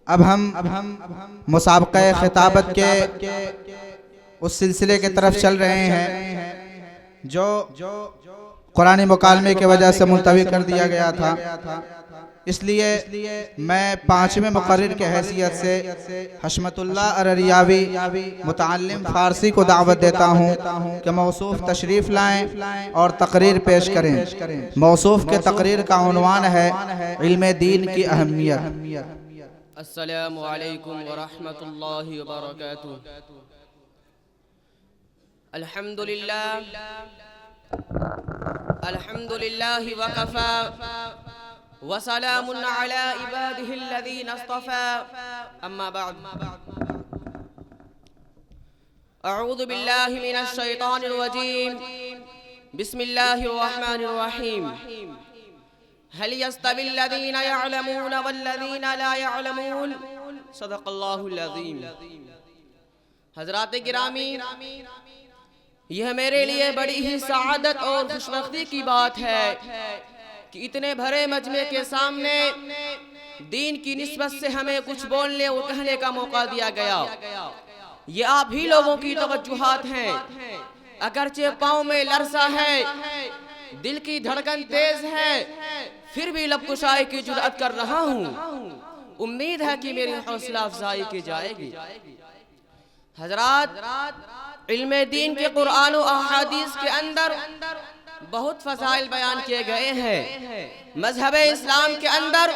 اب ہم مسابقہ خطابت کے اس سلسلے کی طرف چل رہے ہیں جو قرآن مکالمے کی وجہ سے ملتوی کر دیا گیا تھا۔ اس لیے میں پانچویں مقرر کی حیثیت سے حشمت اللہ ارریاوی متعلم فارسی کو دعوت دیتا ہوں کہ موصوف تشریف لائیں اور تقریر پیش کریں۔ موصوف کے تقریر کا عنوان ہے علم دین کی اہمیت۔ السلام علیکم ورحمۃ اللہ وبرکاتہ۔ الحمدللہ وکفا وسلام علی عباده الذین اصطفى اما بعد، اعوذ باللہ من الشیطان الرجیم، بسم اللہ الرحمن الرحیم۔ هل يستوي الذين يعلمون والذين لا يعلمون؟ صدق اللہ العظیم۔ حضرات گرامی، یہ میرے لیے بڑی ہی سعادت اور خوشبختی کی بات ہے کہ اتنے بھرے مجمع کے سامنے دین کی نسبت سے ہمیں کچھ بولنے اور کہنے کا موقع دیا گیا۔ یہ آپ ہی لوگوں کی توجہات ہیں۔ اگرچہ پاؤں میں لرزہ ہے، دل کی دھڑکن تیز ہے، پھر بھی لب کشائی کی جرأت کر رہا ہوں۔ امید ہے کہ میری حوصلہ افزائی کی جائے گی۔ حضرات، علم دین کے قرآن و احادیث کے اندر بہت فضائل بیان کیے گئے ہیں۔ مذہب اسلام کے اندر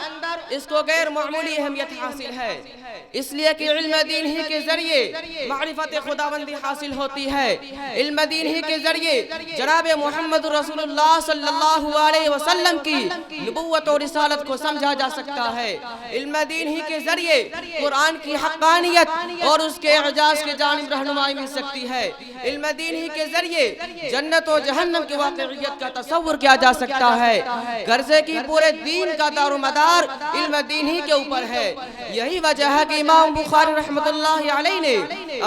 اس کو غیر معمولی اہمیت حاصل ہے، اس لیے کہ علم دین ہی کے ذریعے معرفت خداوندی حاصل ہوتی ہے۔ علم دین ہی کے ذریعے جناب محمد رسول اللہ صلی اللہ علیہ وسلم کی نبوت اور رسالت کو سمجھا جا سکتا ہے۔ علم دین ہی کے ذریعے قرآن کی حقانیت اور اس کے اعجاز کے جانب رہنمائی مل سکتی ہے۔ علم دین ہی کے ذریعے جنت و جہنم کی واقعیت کا تصور کیا جا سکتا ہے۔ غرضے کی پورے دین کا دار و مدار علم دین ہی کے اوپر ہے۔ یہی وجہ ہے کہ امام بخاری رحمۃ اللہ علیہ نے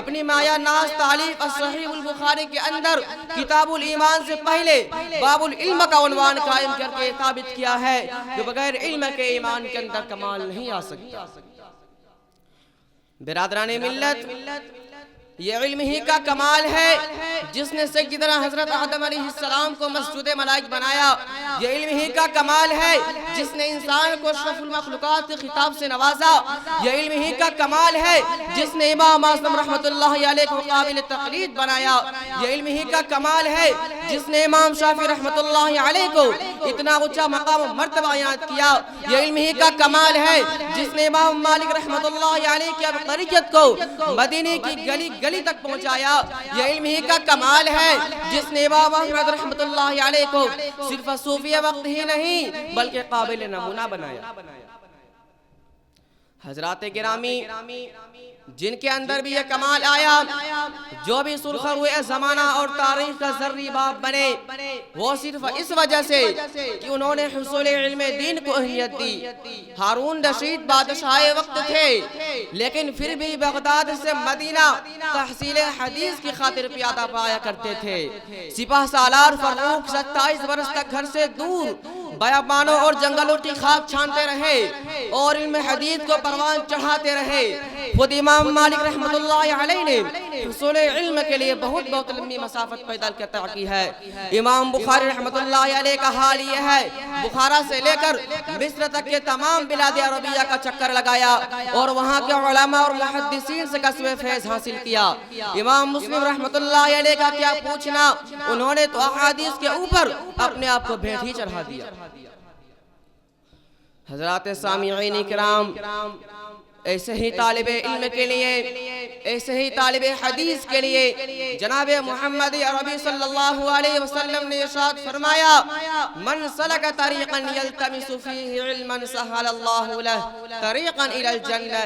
اپنی مایہ ناز تعلیق الصحیح البخاری کے اندر کتاب الایمان سے پہلے باب العلم کا عنوان قائم کر کے ثابت کیا ہے کہ بغیر علم کے ایمان کے اندر کمال نہیں آ سکتا۔ برادران ملت، یہ علم ہی کا کمال ہے جس نے سیدنا حضرت آدم علیہ السلام کو مسجود ملائک بنایا۔ یہ علم ہی کا کمال ہے جس نے انسان کو اشرف المخلوقات کے خطاب سے نوازا۔ یہ علم ہی کا کمال ہے جس نے امام اعظم رحمۃ اللہ علیہ کو قابل تقلید بنایا۔ یہ علم ہی کا کمال ہے جس نے امام شافعی رحمۃ اللہ علیہ کو اتنا اونچا مقام و مرتبہ عطا کیا۔ یہ علم ہی کا کمال ہے جس نے امام مالک رحمۃ اللہ علیہ کی عبقریت کو مدینے کی گلی گلی تک پہنچایا۔ یہ علم ہی کا کمال ہے جس نے امام احمد رحمۃ اللہ علیہ کو صرف صوفیہ وقت ہی نہیں بلکہ قابل نمونہ بنایا۔ حضرات گرامی، جن کے اندر بھی یہ کمال آیا، جو بھی سرخروئے زمانہ اور تاریخ کا ذری باب بنے، وہ صرف اس وجہ سے کہ انہوں نے حصول علم دین کو اہمیت دی۔ ہارون رشید بادشاہ وقت تھے، لیکن پھر بھی بغداد سے مدینہ تحصیل حدیث کی خاطر پیادہ پایا کرتے تھے۔ سپہ سالار فاروق 27 برس تک گھر سے دور بیابانوں اور جنگلوں کی خاک چھانتے رہے اور علم حدیث کو پروان چڑھاتے رہے۔ خود امام مالک رحمۃ اللہ علیہ نے حصول علم کے لیے بہت لمبی مسافت پیدل طے کی ہے۔ امام بخاری رحمۃ اللہ علیہ کا حال یہ ہے، بخارا سے لے کر مصر تک کے تمام بلاد عربیہ کا چکر لگایا اور وہاں کے علماء اور محدثین سے کسب فیض حاصل کیا۔ امام مسلم رحمۃ اللہ علیہ کا کیا پوچھنا، انہوں نے تو احادیث کے اوپر اپنے آپ کو بھیٹ ہی چڑھا دیا۔ حضرات سامعین کرام، ایسے ہی طالب علم کے لیے، ایسے ہی طالب حدیث کے لیے جناب محمد عربی صلی اللہ علیہ وسلم نے ارشاد فرمایا، من سلک طریقا یلتمس فیہ علما سہل اللہ لہ طریقا الی الجنہ،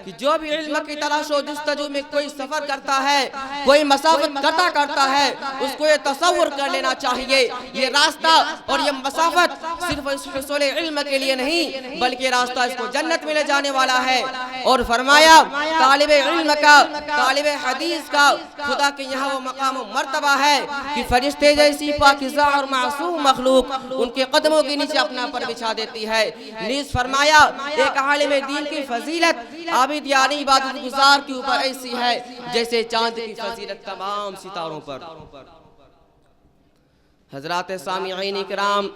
کہ جو بھی علم کی تلاش و جستجو میں کوئی سفر کرتا ہے، کوئی مسافت قطع کرتا ہے، اس کو یہ تصور کر لینا چاہیے یہ راستہ اور یہ مسافت صرف اس حصول علم کے لیے نہیں بلکہ راستہ اس کو جنت میں لے جانے والا ہے۔ اور فرمایا طالب علم کا، طالب حدیث کا خدا کے یہاں وہ مقام و مرتبہ ہے کہ فرشتے جیسی پاکیزہ اور معصوم مخلوق ان کے قدموں کے نیچے اپنا پر بچھا دیتی ہے۔ نیز فرمایا ایک عالم دین کی فضیلت عابد یعنی عبادت گزار کے اوپر ایسی ہے جیسے چاند کی فضیلت تمام ستاروں پر۔ حضرات سامعین کرام،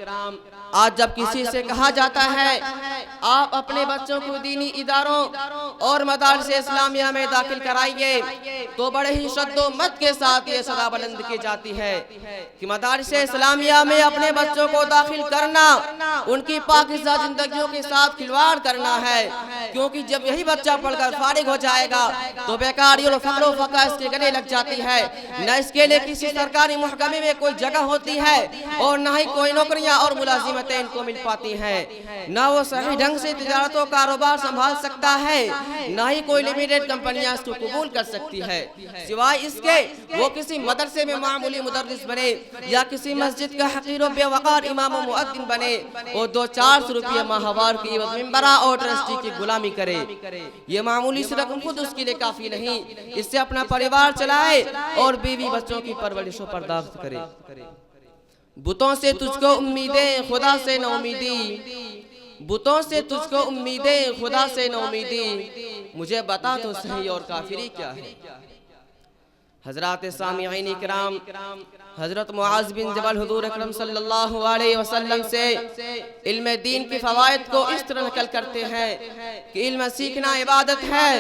آج جب کسی سے کہا جاتا ہے آپ اپنے بچوں کو دینی اداروں اور مدارس اسلامیہ میں داخل کرائیے تو بڑے ہی شد و مد کے ساتھ یہ صدا بلند کی جاتی ہے کہ مدارس اسلامیہ میں اپنے بچوں کو داخل کرنا ان کی پاکیزہ زندگیوں کے ساتھ کھلواڑ کرنا ہے، کیونکہ جب یہی بچہ پڑھ کر فارغ ہو جائے گا تو بیکاری اور فقر و فقہ اس کے گلے لگ جاتی ہے، نہ اس کے لیے کسی سرکاری محکمے میں کوئی جگہ ہوتی ہے اور نہ ہی کوئی نوکریاں اور ملازمتیں ان کو مل پاتی ہیں، نہ وہ صحیح ڈھنگ سے تجارت و کاروبار سنبھال سکتا ہے، نہ ہی کوئی لمیٹڈ کمپنیاں اس کو قبول کر سکتی ہے، سوائے اس کے وہ کسی مدرسے میں معمولی مدرس بنے یا کسی مسجد کا حقیر و بے وقار امام و مؤذن بنے اور 200-400 روپے ماہوار کی عوض ممبرہ اور ٹرسٹی کی غلامی کرے۔ یہ معمولی سی رقم خود اس کے لیے کافی نہیں، اس سے اپنا پریوار چلائے اور بیوی بچوں کی پرورش و پرداخت کرے۔ بتوں سے تجھ کو امیدیں خدا سے نہ امیدی، بتوں سے تجھ کو امیدیں خدا سے نہ امیدی، مجھے بتا تو صحیح اور کافری کیا ہے۔ حضرات سامعین کرام، حضرت معاذ بن جبل حضور اکرم صلی اللہ علیہ وسلم سے علم دین کی فوائد کو اس طرح نقل کرتے ہیں کہ علم سیکھنا عبادت ہے،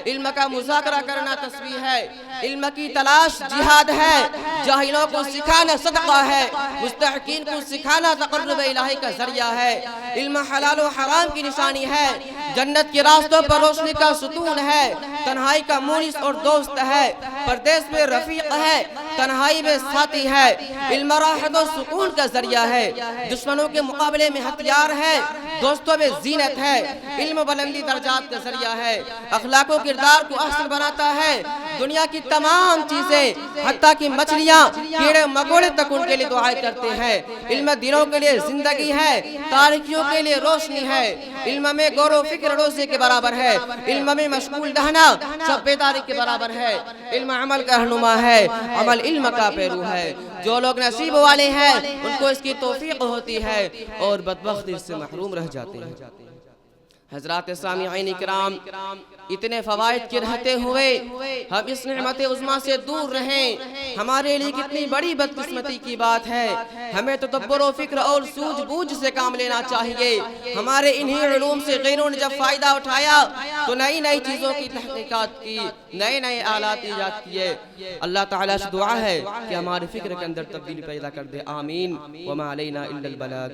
علم کا مذاکرہ کرنا تسبیح ہے، علم کی تلاش جہاد ہے، جاہلوں کو سکھانا صدقہ ہے، مستحقین کو سکھانا تقرب الہی کا ذریعہ ہے، علم حلال و حرام کی نشانی ہے، جنت کے راستوں پر روشنی کا ستون ہے، تنہائی کا مونس اور دوست ہے، پردیس میں رفیق ہے، تنہائی میں ساتھی ہے، علم راحت و سکون کا ذریعہ ہے، دشمنوں کے مقابلے میں ہتھیار ہے، دوستوں میں زینت ہے، علم بلندی درجات کا ذریعہ ہے، اخلاق و کردار کو احسن بناتا ہے، دنیا کی تمام چیزیں حتیٰ کہ مچھلیاں کیڑے مکوڑے تک ان کے لیے دعائیں کرتے ہیں، علم دلوں کے لیے زندگی ہے، تاریکیوں کے لیے روشنی ہے، علم میں غور و فکر روزے کے برابر ہے، علم میں مشغول رہنا شب بیداری کے برابر ہے، علم عمل کا رہنما ہے، عمل علم کا پیرو ہے، جو لوگ نصیب والے ہیں ان کو اس کی توفیق ہوتی ہے اور بدبخت اس سے محروم رہ جاتے ہیں۔ حضرات سامعین کرام، اتنے فوائد کے رہتے ہوئے ہم اس نعمت عظمیٰ سے دور رہیں، ہمارے لیے کتنی بڑی بدقسمتی کی بات ہے۔ ہمیں تدبر و فکر اور سوجھ بوجھ سے کام لینا چاہیے۔ ہمارے انہی علوم سے غیروں نے جب فائدہ اٹھایا تو نئی نئی چیزوں کی تحقیقات کی، نئے نئے آلات ایجاد کیے۔ اللہ تعالیٰ سے دعا ہے کہ ہمارے فکر کے اندر تبدیلی پیدا کر دے، آمین۔ وما علینا الا البلاغ۔